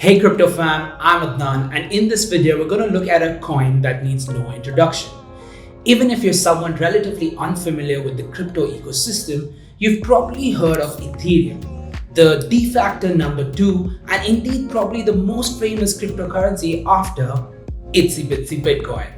Hey crypto fam, I'm Adnan, and in this video we're going to look at a coin that needs no introduction. Even if you're someone relatively unfamiliar with the crypto ecosystem, you've probably heard of Ethereum, the de facto number 2 and indeed probably the most famous cryptocurrency after itsy bitsy Bitcoin.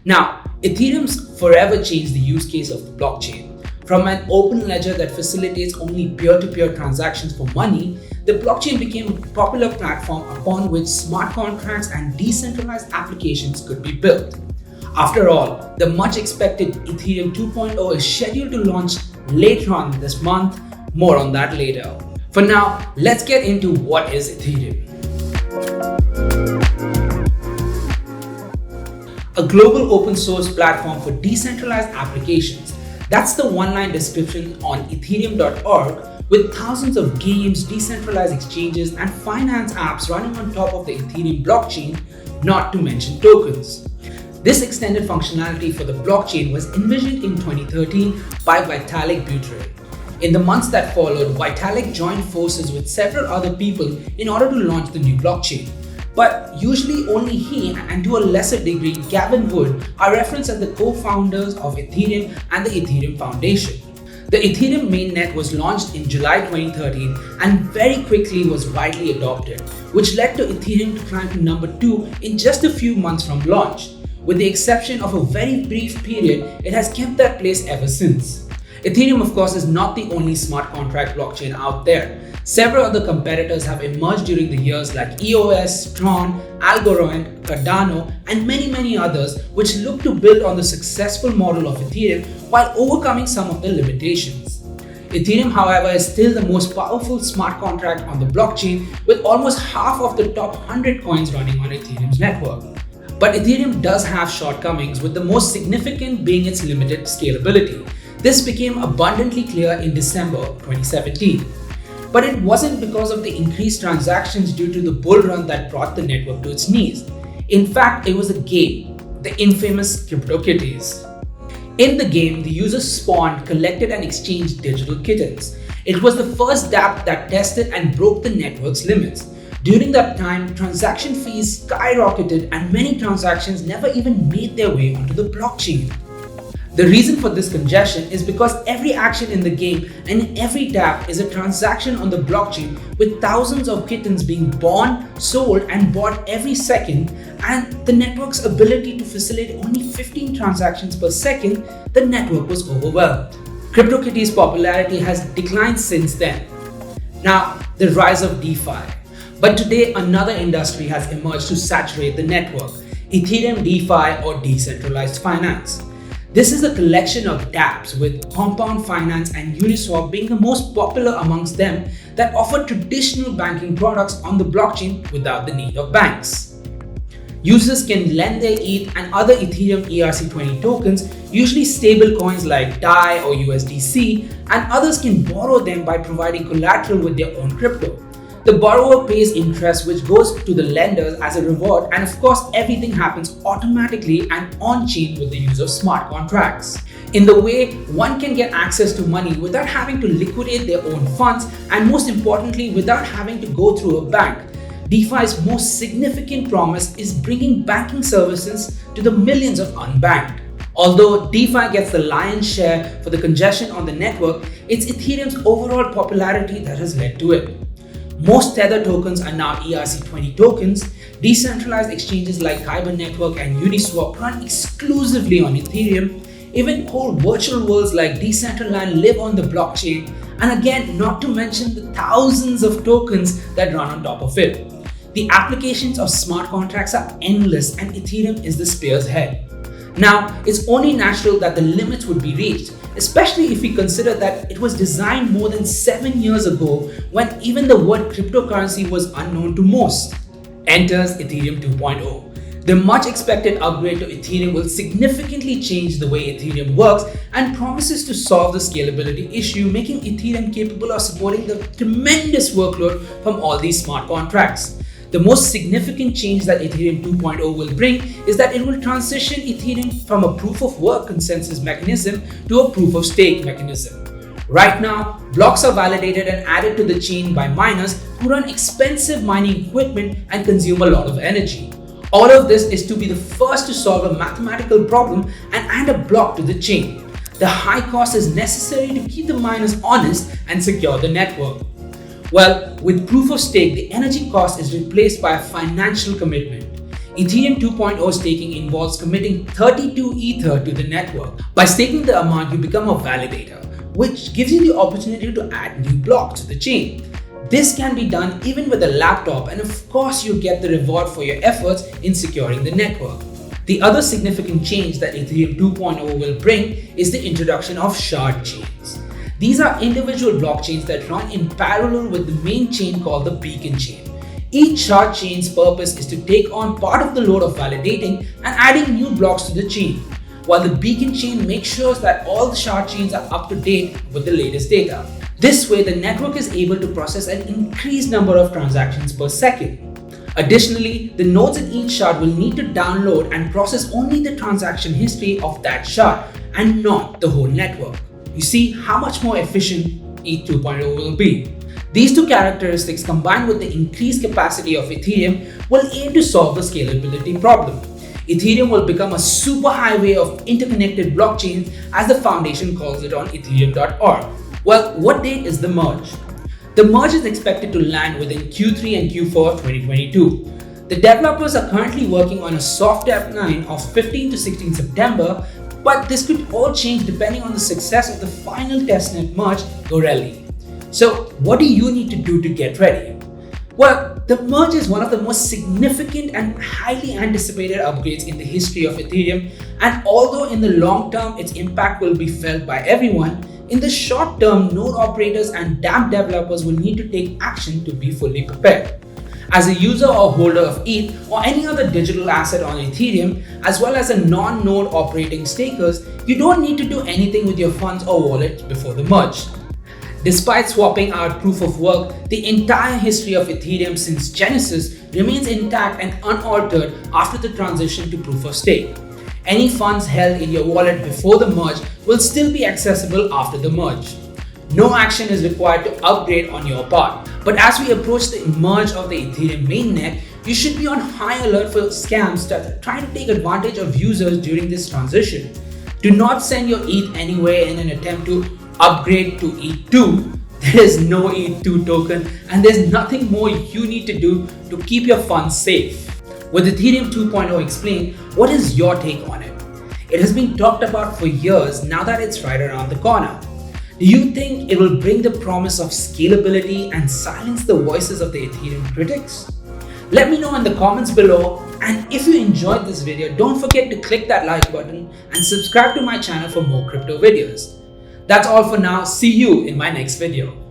Now, Ethereum's forever changed the use case of the blockchain. From an open ledger that facilitates only peer-to-peer transactions for money, the blockchain became a popular platform upon which smart contracts and decentralized applications could be built. After all, the much expected Ethereum 2.0 is scheduled to launch later on this month. More on that later. For now, let's get into what is Ethereum. A global open source platform for decentralized applications. That's the one-line description on Ethereum.org, with thousands of games, decentralized exchanges, and finance apps running on top of the Ethereum blockchain, not to mention tokens. This extended functionality for the blockchain was envisioned in 2013 by Vitalik Buterin. In the months that followed, Vitalik joined forces with several other people in order to launch the new blockchain. But usually only he, and to a lesser degree Gavin Wood, are referenced as the co-founders of Ethereum and the Ethereum Foundation. The Ethereum Mainnet was launched in July 2013 and very quickly was widely adopted, which led to Ethereum to climb to number 2 in just a few months from launch. With the exception of a very brief period, it has kept that place ever since. Ethereum, of course, is not the only smart contract blockchain out there. Several other competitors have emerged during the years like EOS, Tron, Algorand, Cardano, and many others which look to build on the successful model of Ethereum while overcoming some of the limitations. Ethereum, however, is still the most powerful smart contract on the blockchain, with almost half of the top 100 coins running on Ethereum's network. But Ethereum does have shortcomings, with the most significant being its limited scalability. This became abundantly clear in December 2017. But it wasn't because of the increased transactions due to the bull run that brought the network to its knees. In fact, it was a game, the infamous CryptoKitties. In the game, the users spawned, collected and exchanged digital kittens. It was the first Dapps that tested and broke the network's limits. During that time, transaction fees skyrocketed and many transactions never even made their way onto the blockchain. The reason for this congestion is because every action in the game and every tap is a transaction on the blockchain, with thousands of kittens being born, sold and bought every second, and the network's ability to facilitate only 15 transactions per second, the network was overwhelmed. CryptoKitties' popularity has declined since then. Now, the rise of DeFi. But today another industry has emerged to saturate the network, Ethereum DeFi or decentralized finance. This is a collection of dApps, with Compound Finance and Uniswap being the most popular amongst them, that offer traditional banking products on the blockchain without the need of banks. Users can lend their ETH and other Ethereum ERC20 tokens, usually stable coins like DAI or USDC, and others can borrow them by providing collateral with their own crypto. The borrower pays interest which goes to the lenders as a reward, and of course everything happens automatically and on-chain with the use of smart contracts. In the way, one can get access to money without having to liquidate their own funds, and most importantly without having to go through a bank. DeFi's most significant promise is bringing banking services to the millions of unbanked. Although DeFi gets the lion's share for the congestion on the network, it's Ethereum's overall popularity that has led to it. Most Tether tokens are now ERC20 tokens. Decentralized exchanges like Kyber Network and Uniswap run exclusively on Ethereum. Even whole virtual worlds like Decentraland live on the blockchain, and again, not to mention the thousands of tokens that run on top of it. The applications of smart contracts are endless, and Ethereum is the spear's head. Now, it's only natural that the limits would be reached, especially if we consider that it was designed more than 7 years ago, when even the word cryptocurrency was unknown to most. Enters Ethereum 2.0. The much expected upgrade to Ethereum will significantly change the way Ethereum works and promises to solve the scalability issue, making Ethereum capable of supporting the tremendous workload from all these smart contracts. The most significant change that Ethereum 2.0 will bring is that it will transition Ethereum from a proof of work consensus mechanism to a proof of stake mechanism. Right now, blocks are validated and added to the chain by miners who run expensive mining equipment and consume a lot of energy. All of this is to be the first to solve a mathematical problem and add a block to the chain. The high cost is necessary to keep the miners honest and secure the network. Well, with proof of stake, the energy cost is replaced by a financial commitment. Ethereum 2.0 staking involves committing 32 Ether to the network. By staking the amount, you become a validator, which gives you the opportunity to add new blocks to the chain. This can be done even with a laptop, and of course you get the reward for your efforts in securing the network. The other significant change that Ethereum 2.0 will bring is the introduction of shard chains. These are individual blockchains that run in parallel with the main chain called the beacon chain. Each shard chain's purpose is to take on part of the load of validating and adding new blocks to the chain, while the beacon chain makes sure that all the shard chains are up to date with the latest data. This way, the network is able to process an increased number of transactions per second. Additionally, the nodes in each shard will need to download and process only the transaction history of that shard and not the whole network. You see how much more efficient ETH 2.0 will be. These two characteristics combined with the increased capacity of Ethereum will aim to solve the scalability problem. Ethereum will become a superhighway of interconnected blockchains, as the foundation calls it on Ethereum.org. Well, what date is the merge? The merge is expected to land within Q3 and Q4 2022. The developers are currently working on a soft deadline of 15 to 16 September, but this could all change depending on the success of the final testnet merge Gorelli. So what do you need to do to get ready? Well, the merge is one of the most significant and highly anticipated upgrades in the history of Ethereum, and although in the long term its impact will be felt by everyone, in the short term, node operators and Dapps developers will need to take action to be fully prepared. As a user or holder of ETH or any other digital asset on Ethereum, as well as a non-node operating stakers, you don't need to do anything with your funds or wallets before the merge. Despite swapping out proof of work, the entire history of Ethereum since Genesis remains intact and unaltered after the transition to proof of stake. Any funds held in your wallet before the merge will still be accessible after the merge. No action is required to upgrade on your part. But as we approach the merge of the Ethereum Mainnet, you should be on high alert for scams that try to take advantage of users during this transition. Do not send your ETH anywhere in an attempt to upgrade to ETH2. There is no ETH2 token, and there's nothing more you need to do to keep your funds safe. With Ethereum 2.0 explained, what is your take on it? It has been talked about for years now that it's right around the corner. Do you think it will bring the promise of scalability and silence the voices of the Ethereum critics? Let me know in the comments below, and if you enjoyed this video, don't forget to click that like button and subscribe to my channel for more crypto videos. That's all for now. See you in my next video.